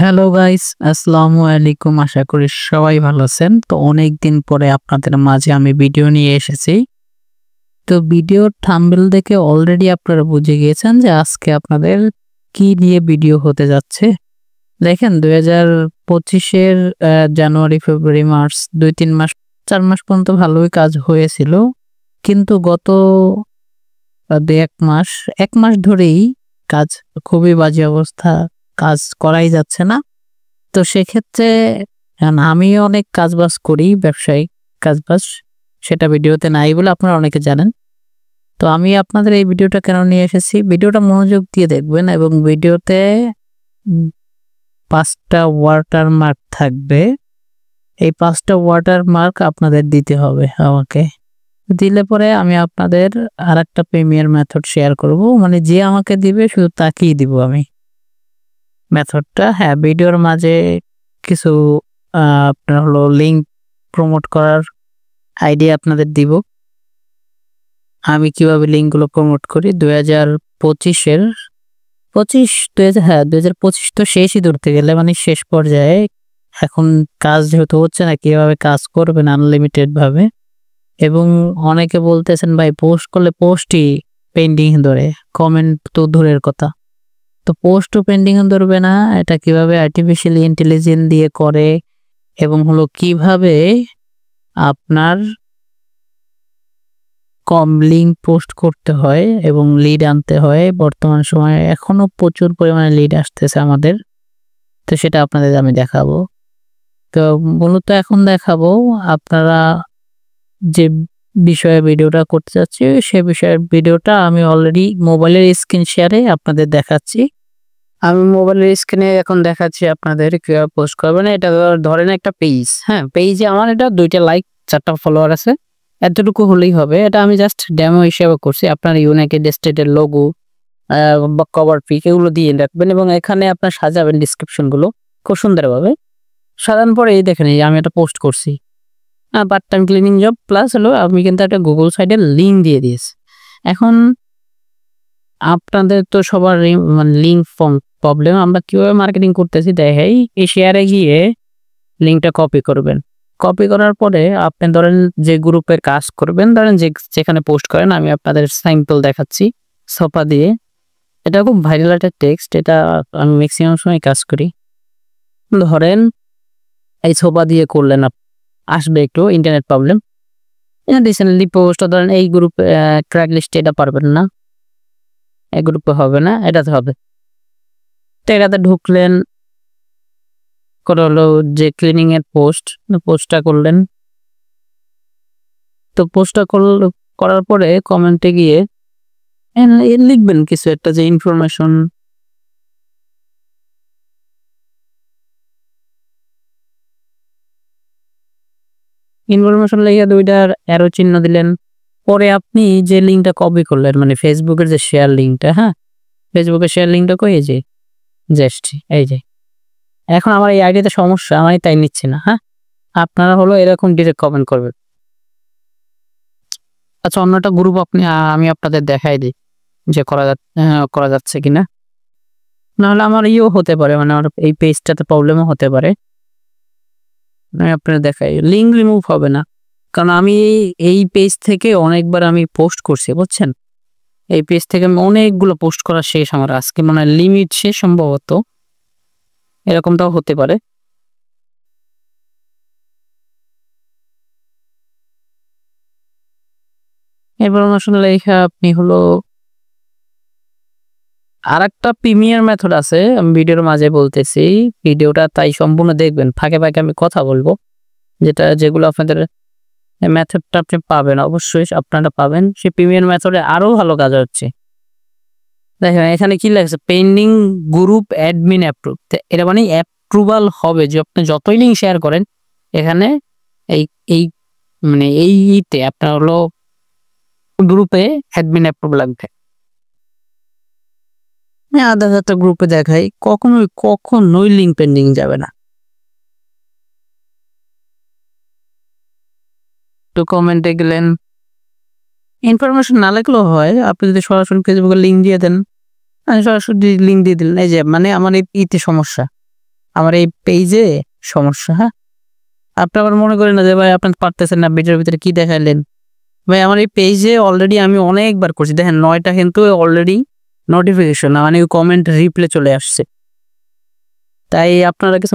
Hello guys, আসসালামু আলাইকুম। আশা করি সবাই ভালো আছেন। তো অনেকদিন পরে আপনাদের মাঝে আমি ভিডিও নিয়ে এসেছি। তো ভিডিওর থাম্বনেল দেখে অলরেডি আপনারা বুঝে গিয়েছেন যে আজকে আপনাদের কি নিয়ে ভিডিও হতে যাচ্ছে। দেখেন 2025-এর জানুয়ারি, ফেব্রুয়ারি, মার্চ 2-3 মাস 4 মাস পর্যন্ত ভালোই কাজ হয়েছিল। কিন্তু গত 1 মাস ধরেই কাজ খুবই বাজে অবস্থা। কাজ করাই যাচ্ছে না। তো সেক্ষেত্রে আমি অনেক কাজবাজ করি, ব্যবসায়িক কাজবাজ। সেটা ভিডিওতে নাই বলে আপনারা অনেকে জানেন। তো আমি আপনাদের এই ভিডিওটা কেন নিয়ে এসেছি, ভিডিওটা মনোযোগ দিয়ে দেখবেন এবং ভিডিওতে 5টা ওয়াটারমার্ক থাকবে। এই 5টা ওয়াটারমার্ক আপনাদের দিতে হবে আমাকে। দিলে পরে আমি আপনাদের আরেকটা প্রিমিয়ার মেথড শেয়ার করব। মানে যে আমাকে দিবে শুধু তাকেই দিব আমি মেথডটা। হ্যাঁ, ভিডিওর মাঝে কিছু আপনার হলো লিঙ্ক প্রমোট করার আইডিয়া আপনাদের দিব। আমি কিভাবে লিঙ্কগুলো প্রমোট করি 2025-এর 2025 তো শেষই ধরতে গেলে, মানে শেষ পর্যায়ে। এখন কাজ যেহেতু হচ্ছে না, কিভাবে কাজ করবেন আনলিমিটেড ভাবে। এবং অনেকে বলতেছেন ভাই পোস্ট করলে পোস্টই পেন্ডিং ধরে, কমেন্ট তো দূরের কথা। তো পোস্টও পেন্ডিং ধরবে না, এটা কিভাবে আর্টিফিশিয়াল ইন্টেলিজেন্স দিয়ে করে এবং হলো কিভাবে আপনার কম লিঙ্ক পোস্ট করতে হয় এবং লিড আনতে হয়। বর্তমান সময়ে এখনো প্রচুর পরিমাণে লিড আসতেছে আমাদের। তো সেটা আপনাদের আমি দেখাবো। তো মূলত এখন দেখাবো আপনারা যে বিষয়ে ভিডিওটা করতে যাচ্ছি, সে বিষয়ের ভিডিওটা আমি অলরেডি মোবাইলের স্ক্রিন শেয়ারে আপনাদের দেখাচ্ছি। আমি মোবাইলের স্ক্রিনে এখন দেখাচ্ছি আপনাদের কিভাবে পোস্ট করবেন। এটা ধরেন একটা পেজ, হ্যাঁ, পেজে আমার এটা 2টা লাইক 4টা ফলোয়ার আছে, এতটুকু হলেই হবে। এটা আমি জাস্ট ডেমো হিসেবে করছি। আপনার ইউনাইটেড স্টেটের লোগো বা কভার পিক এগুলো দিয়ে রাখবেন এবং এখানে আপনার সাজাবেন ডিসক্রিপশনগুলো খুব সুন্দরভাবে। সাজানোর পরে এই দেখেন, এই আমি একটা পোস্ট করছি, part time cleaning job plus হলো আমি কিন্তু একটা গুগল সাইটের লিঙ্ক দিয়ে দিয়েছি। এখন আপনাদের তো সবার মানে লিঙ্ক প্রবলেম। আমরা কিভাবে মার্কেটিং করতেছি দেখাই। এই শেয়ারে গিয়ে লিঙ্কটা কপি করবেন। কপি করার পরে আপনি ধরেন যে গ্রুপে কাজ করবেন, ধরেন যেখানে পোস্ট করেন, আমি আপনাদের স্যাম্পল দেখাচ্ছি সোফা দিয়ে। এটা খুব ভাইরাল একটা টেক্সট, এটা আমি ম্যাক্সিমাম সময় কাজ করি। ধরেন এই সোফা দিয়ে করলেন, আসবে একটু ইন্টারনেট প্রবলেম। রিসেন্টলি পোস্ট ধরেন এই গ্রুপে ট্র্যাক লিস্টে এটা পারবেন না, এই গ্রুপে হবে না, এটাতে হবে। তো এটাতে ঢুকলেন, করে হলো যে ক্লিনিং এর পোস্টটা করলেন। তো পোস্টটা করার পরে কমেন্টে গিয়ে লিখবেন কিছু একটা, যে ইনফরমেশন লিখে 2টার অ্যারো চিহ্ন দিলেন। পরে আপনি যে লিঙ্কটা কপি করলেন, মানে ফেসবুকের যে শেয়ার লিঙ্কটা, হ্যাঁ, ফেসবুকের শেয়ার লিঙ্কটা কই, এই যে জাস্ট এই যে। এখন আমার এই আইডিতে সমস্যা, আমি তাই নিচ্ছি না। হ্যাঁ, আপনারা হলো এরকম ডিরেক্ট কমেন্ট করবেন। আচ্ছা, অন্যটা গ্রুপ আমি আপনাদের দেখাই দিই যে করা যাচ্ছে কিনা। নাহলে আমার হতে পারে, মানে আমার এই পেজটাতে প্রবলেমও হতে পারে। আমি আপনাদের দেখাই, লিঙ্ক রিমুভ হবে না, কারণ আমি এই পেজ থেকে অনেকবার আমি পোস্ট করছি, বুঝছেন। এই পেজ থেকে আমি অনেকগুলো পোস্ট করা শেষ, আমার আজকে মানে লিমিট শেষ, সম্ভবত এরকমটাও হতে পারে। এবার আসলে লেখা আপনি হলো আর একটা প্রিমিয়ার মেথড আছে, আমি ভিডিওর মাঝে বলতেছি, ভিডিওটা তাই সম্পূর্ণ দেখবেন। ফাঁকে ফাঁকে আমি কথা বলবো, যেগুলো আপনাদের মেথডটা আপনি পাবেন, অবশ্যই আপনারা পাবেন। সেই প্রিমিয়ার মেথডে আরো ভালো কাজ হচ্ছে। দেখেন এখানে কি লাগছে, পেন্ডিং গ্রুপ অ্যাডমিন অ্যাপ্রুভ। এটা মানে অ্যাপ্রুভাল হবে যে আপনি যতই লিঙ্ক শেয়ার করেন, এখানে এই এই মানে এইতে আপনার হলো গ্রুপে অ্যাডমিন অ্যাপ্রুভ লাগবে। আধা হাজারটা গ্রুপে দেখাই, কখনোই লিঙ্ক পেন্ডিং যাবে না। তো কমেন্টে গেলেন, ইনফরমেশন না লাগলেও হয়, আপনি যদি সরাসরি ফেসবুকে লিঙ্ক দিয়ে দেন, সরাসরি লিঙ্ক দিয়ে দিলেন। এই যে মানে আমার ইতে সমস্যা, আমার এই পেজে সমস্যা। হ্যাঁ, আপনি আবার মনে করেন না যে ভাই আপনি পারতেছেন না, ভিডিওর ভিতরে কি দেখাইলেন। ভাই আমার এই পেজে অলরেডি আমি অনেকবার করছি, দেখেন 9টা কিন্তু অলরেডি নোটিফিকেশন মানে কমেন্ট রিপ্লে চলে আসছে। তাই আপনারা কিছু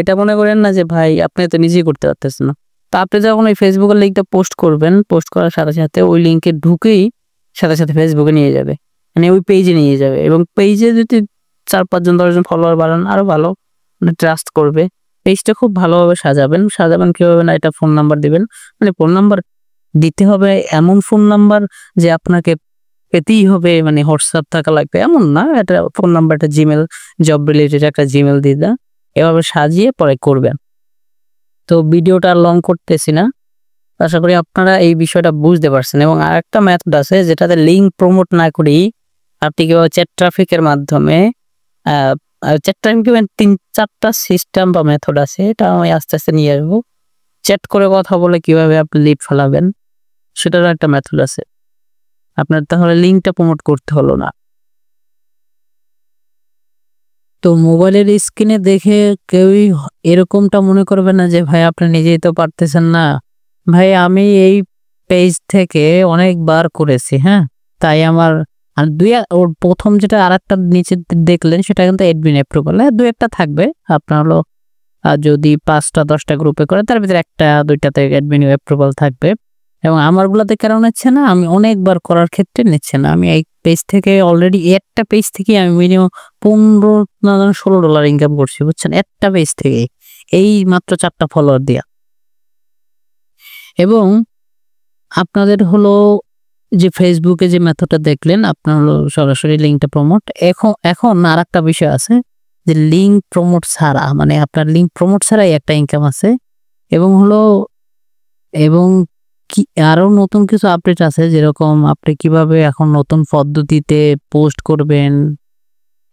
এটা মনে করেন না যে ভাই আপনি তো নিজেই করতে পারতেছেন না। তা আপনি যখন ওই ফেসবুকের লিঙ্কটা পোস্ট করবেন, পোস্ট করার সাথে সাথে ওই লিঙ্কে ঢুকেই সাথে সাথে ফেসবুকে নিয়ে যাবে, মানে ওই পেজে নিয়ে যাবে। এবং পেজে যদি 4-5 জন 10 জন ফলোয়ার বাড়ান আরো ভালো, মানে ট্রাস্ট করবে। পেজটা খুব ভালোভাবে সাজাবেন কিভাবে না, এটা ফোন নাম্বার দিবেন, মানে ফোন নাম্বার দিতে হবে এমন ফোন নাম্বার যে আপনাকে পেতেই হবে, মানে হোয়াটসঅ্যাপ থাকা লাগবে এমন না। এটা ফোন নাম্বারটা জিমেল, জব রিলেটেড একটা জিমেল দিয়ে দেন, এভাবে সাজিয়ে পরে করবেন। তো ভিডিওটা লং করতেছি না, আশা করি আপনারা এই বিষয়টা বুঝতে পারছেন। এবং আরেকটা মেথড আছে যেটাতে লিঙ্ক প্রমোট না করেই আপনি কিভাবে চ্যাট ট্রাফিকের মাধ্যমে চ্যাট ট্রাফিক 3-4টা সিস্টেম বা মেথড আছে, এটা আমি আস্তে আস্তে নিয়ে আসবো। চ্যাট করে কথা বলে কিভাবে আপনি লিড ফেলাবেন সেটারও একটা মেথড আছে। আপনার তাহলে লিঙ্কটা প্রমোট করতে হলো না। তো মোবাইলের স্ক্রিনে দেখে কেউই এরকমটা মনে করবে না যে ভাই আপনি নিজেই তো পারতেছেন না। ভাই আমি এই পেজ থেকে অনেকবার করেছি, হ্যাঁ, তাই আমার আর ওর প্রথম যেটা আরেকটা নিচে দেখলেন সেটা কিন্তু অ্যাডমিন অ্যাপ্রুভাল, 2-1টা থাকবে আপনার হলো। যদি 5টা 10টা গ্রুপে করে তার ভিতরে 1-2টাতে অ্যাডমিন অ্যাপ্রুভাল থাকবে। এবং আমারগুলোতে কেন নিচ্ছে না, আমি অনেকবার করার ক্ষেত্রে নিচ্ছে না। আমি এই পেজ থেকে অলরেডি একটা পেজ থেকে আমি মিনিমাম $15-16 ইনকাম করছি, বুঝছেন, একটা পেজ থেকে, এই মাত্র 4টা ফলোয়ার দিয়া। এবং আপনাদের হলো যে ফেসবুকে যে মেথডটা দেখলেন আপনার হলো সরাসরি লিঙ্কটা প্রমোট। এখন আর একটা বিষয় আছে যে লিঙ্ক প্রমোট ছাড়া, মানে আপনার লিঙ্ক প্রমোট ছাড়াই একটা ইনকাম আছে। এবং কি আরো নতুন কিছু আপডেট আছে, যেরকম আপনি কিভাবে এখন নতুন পদ্ধতিতে পোস্ট করবেন,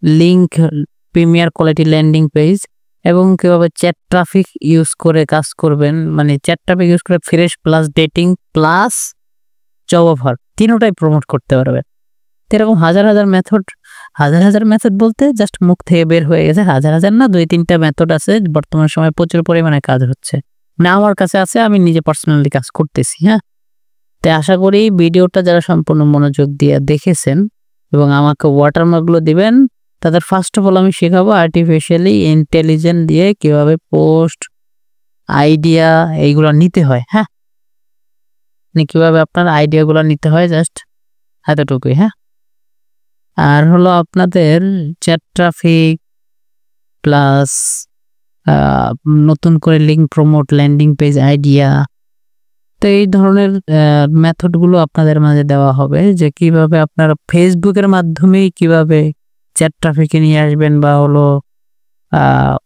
link premier quality landing page, এবং কিভাবে চ্যাট ট্রাফিক ইউজ করে কাজ করবেন, মানে চ্যাট ট্রাফিক ইউজ করে fresh plus dating plus job offer 3টাই প্রমোট করতে পারবেন। এরকম হাজার হাজার মেথড বলতে জাস্ট মুখ থেকে বের হয়ে গেছে, হাজার না 2-3টা মেথড আছে বর্তমান সময় প্রচুর পরিমাণে কাজ হচ্ছে, না আমার কাছে আছে, আমি নিজে পার্সোনালি কাজ করতেছি। হ্যাঁ, তাই আশা করি ভিডিওটা যারা সম্পূর্ণ মনোযোগ দিয়ে দেখেছেন এবং আমাকে ওয়াটারমার্কগুলো দিবেন, তাদের ফার্স্ট অফ অল আমি শেখাবো আর্টিফিশিয়ালি ইন্টেলিজেন্ট দিয়ে কিভাবে পোস্ট আইডিয়া এইগুলো নিতে হয়। হ্যাঁ, কিভাবে আপনার আইডিয়াগুলো নিতে হয়, জাস্ট এতটুকুই। হ্যাঁ, আর হলো আপনাদের চ্যাট ট্রাফিক প্লাস নতুন করে link promote landing page idea, তো এই ধরনের মেথডগুলো আপনাদের মাঝে দেওয়া হবে যে কিভাবে আপনারা ফেসবুকের মাধ্যমেই কিভাবে চ্যাট ট্রাফিকে নিয়ে আসবেন, বা হলো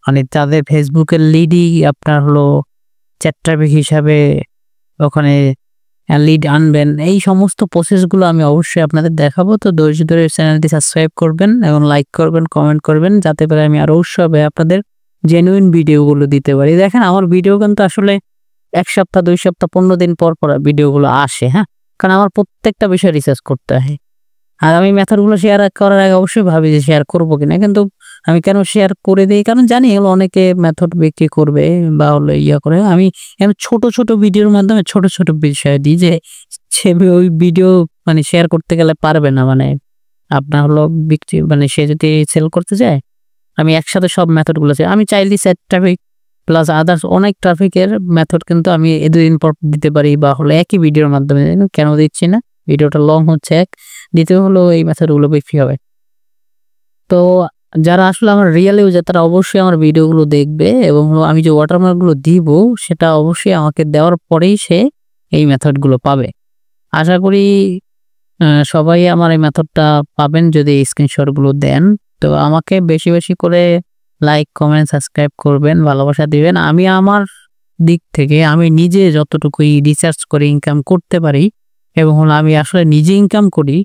মানে তাদের ফেসবুকের লিডই আপনার হলো চ্যাট ট্রাফিক হিসাবে ওখানে লিড আনবেন। এই সমস্ত প্রসেসগুলো আমি অবশ্যই আপনাদের দেখাবো। তো ধৈর্য ধরে চ্যানেলটি সাবস্ক্রাইব করবেন এবং লাইক করবেন, কমেন্ট করবেন, যাতে করে আমি আরো উৎসাহে আপনাদের জেনুইন ভিডিওগুলো দিতে পারি। দেখেন আমার ভিডিও কিন্তু আসলে 1 সপ্তাহ 2 সপ্তাহ 15 দিন পর ভিডিওগুলো আসে। হ্যাঁ, কারণ আমার প্রত্যেকটা বিষয় রিসার্চ করতে হয়। আর আমি মেথডগুলো শেয়ার করার আগে অবশ্যই ভাবি যে শেয়ার করবো কিনা, কিন্তু আমি কেন শেয়ার করে দিই, কারণ জানি এগুলো অনেকে মেথড বিক্রি করবে বা হলো করে। আমি ছোট ছোট ভিডিওর মাধ্যমে ছোট ছোট বিষয় দিই যে সে ওই ভিডিও মানে শেয়ার করতে গেলে পারবে না, মানে আপনার হলো বিক্রি, মানে সে যদি সেল করতে যায়, আমি একসাথে সব মেথডগুলো চাই। আমি চাইলে চ্যাট ট্রাফিক প্লাস আদার্স অনেক ট্রাফিকের মেথড কিন্তু আমি 2 দিন পর দিতে পারি, বা হলো একই ভিডিওর মাধ্যমে। কেন দিচ্ছি না, ভিডিওটা লং হচ্ছে, দ্বিতীয় হলো এই মেথডগুলো বিক্রি হবে। তো যারা আসলে আমার রিয়েল ইউজার তারা অবশ্যই আমার ভিডিওগুলো দেখবে, এবং আমি যে ওয়াটারমার্কগুলো দিব সেটা অবশ্যই আমাকে দেওয়ার পরেই সে এই মেথডগুলো পাবে। আশা করি সবাই আমার এই মেথডটা পাবেন যদি স্ক্রিনশটগুলো দেন। তো আমাকে বেশি বেশি করে লাইক, কমেন্ট, সাবস্ক্রাইব করবেন, ভালোবাসা দিবেন। আমি আমার দিক থেকে আমি নিজে যতটুকুই রিসার্চ করে ইনকাম করতে পারি, এবং আমি আসলে নিজে ইনকাম করি,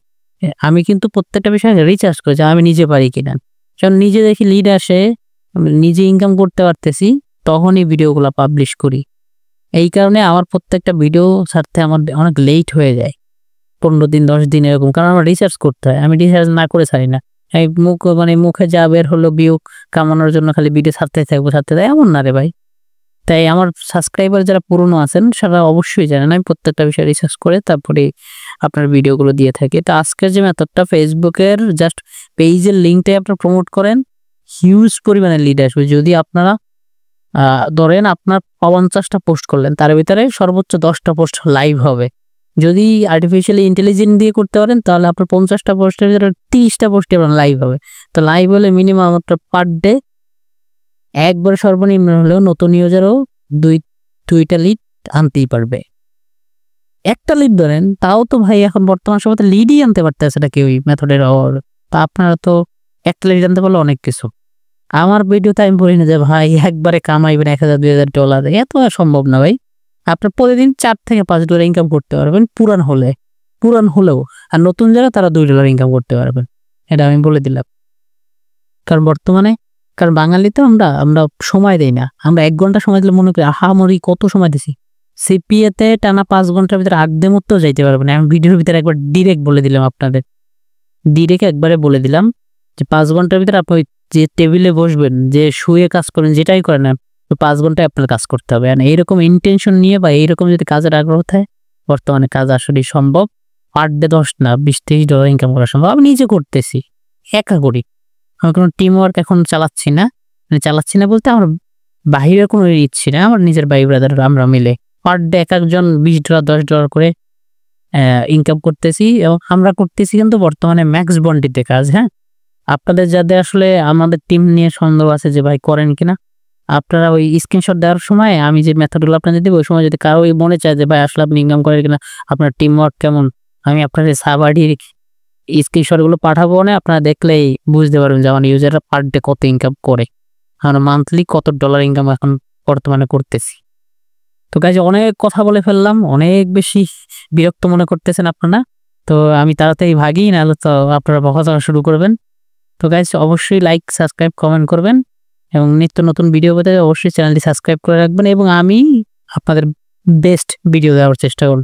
আমি কিন্তু প্রত্যেকটা বিষয়ে রিসার্চ করি যে আমি নিজে পারি কিনা। যখন নিজে দেখি লিড আসে, নিজে ইনকাম করতে পারতেছি, তখনই ভিডিওগুলো পাবলিশ করি। এই কারণে আমার প্রত্যেকটা ভিডিও ছাড়তে আমার অনেক লেট হয়ে যায়, 15 দিন 10 দিন এরকম, কারণ আমার রিসার্চ করতে হয়। আমি রিসার্চ না করে ছাড়ি না। এই মানে মুখে যা বের হলো ভিউ কামানোর জন্য খালি ভিডিও ছাড়তে থাকবো এমন না রে ভাই। তাই আমার সাবস্ক্রাইবার যারা পুরনো আছেন সেটা অবশ্যই জানেন আমি প্রত্যেকটা বিষয় রিসার্চ করে তারপরে আপনার ভিডিওগুলো দিয়ে থাকি। তো আজকের যে মেথডটা, ফেসবুকের জাস্ট পেজের লিঙ্কটাই আপনারা প্রমোট করেন, হিউজ পরিমাণে লিড আসবে। যদি আপনারা ধরেন আপনার 50টা পোস্ট করলেন, তার ভিতরে সর্বোচ্চ 10টা পোস্ট লাইভ হবে। যদি আর্টিফিশিয়ালি ইন্টেলিজেন্স দিয়ে করতে পারেন তাহলে আপনার 50টা পোস্টের ভিতরে 30টা পোস্টে আপনার লাইভ হবে। তো লাইভ হলে মিনিমাম আপনার পার ডে একবার সর্বনিম্ন হলেও নতুন ইউজারও দুইটা লিড আনতেই পারবে। একটা লিড ধরেন তাও তো ভাই এখন বর্তমান সময়তে লিডই আনতে পারতেছে না কেউই মেথডের। তা আপনারা তো একটা লিড আনতে পারলে অনেক কিছু। আমার ভিডিওতে আমি বলি না যে ভাই একবারে কামাইবেন $1000-2000, এত সম্ভব না ভাই। আপনার প্রতিদিন $4 থেকে $5 ইনকাম করতে পারবেন পুরান হলেও। আর নতুন যারা তারা $2 ইনকাম করতে পারবেন, এটা আমি বলে দিলাম। কারণ বাঙালিতে আমরা সময় দেই না। আমরা 1 ঘন্টা সময় দিলে মনে করি আহামরি কত সময় দিছি। সিপিএতে টানা 5 ঘন্টার ভিতরে আড্ডে মতো যাইতে পারবেন। আমি ভিডিওর ভিতরে একবার ডিরেক্ট বলে দিলাম আপনাদের, একবারে বলে দিলাম যে 5 ঘন্টার ভিতরে আপনি যে টেবিলে বসবেন, যে শুয়ে কাজ করেন, যেটাই করেন না 5 ঘন্টায় আপনার কাজ করতে হবে। আর এইরকম ইন্টেনশন নিয়ে বা এইরকম যদি কাজের আগ্রহ থাকে, বর্তমানে কাজ আসলে সম্ভব। পার ডে 10 না $20-30 ইনকাম করা সম্ভব। আমি নিজে করতেছি, একা করি। আমি কোনো টিম ওয়ার্ক এখন চালাচ্ছি না বলতে আমার বাহিরের কোনো ইচ্ছি না, আমার নিজের ভাই ব্রাদার আমরা মিলে পার ডে এক একজন $20-10 করে ইনকাম করতেছি। এবং আমরা করতেছি কিন্তু বর্তমানে ম্যাক্স বন্ডিতে কাজ। হ্যাঁ, আপনাদের যাদের আসলে আমাদের টিম নিয়ে সন্দেহ আছে যে ভাই করেন কিনা, আপনারা ওই স্ক্রিনশট দেওয়ার সময় আমি যে মেথডগুলো আপনাদের দেবো, ওই সময় যদি কারো মনে চায় যে ভাই আসলে আপনি ইনকাম করেন কিনা, আপনার টিম ওয়ার্ক কেমন, আমি আপনাদের সাবাডির স্ক্রিনশটগুলো পাঠাবো না। আপনারা দেখলেই বুঝতে পারবেন যে আমার ইউজাররা পার ডে কত ইনকাম করে, আমরা মান্থলি কত ডলার ইনকাম এখন বর্তমানে করতেছি। তো গাইজ অনেক কথা বলে ফেললাম, অনেক বেশি বিরক্ত মনে করতেছেন আপনারা। তো আমি তাড়াতাড়ি ভাগি, নাহলে তো আপনারা বকা দেওয়া শুরু করবেন। তো গাইজ অবশ্যই লাইক, সাবস্ক্রাইব, কমেন্ট করবেন এবং নিত্য নতুন ভিডিও পেতে অবশ্যই চ্যানেলটি সাবস্ক্রাইব করে রাখবেন এবং আমি আপনাদের বেস্ট ভিডিও দেওয়ার চেষ্টা করব।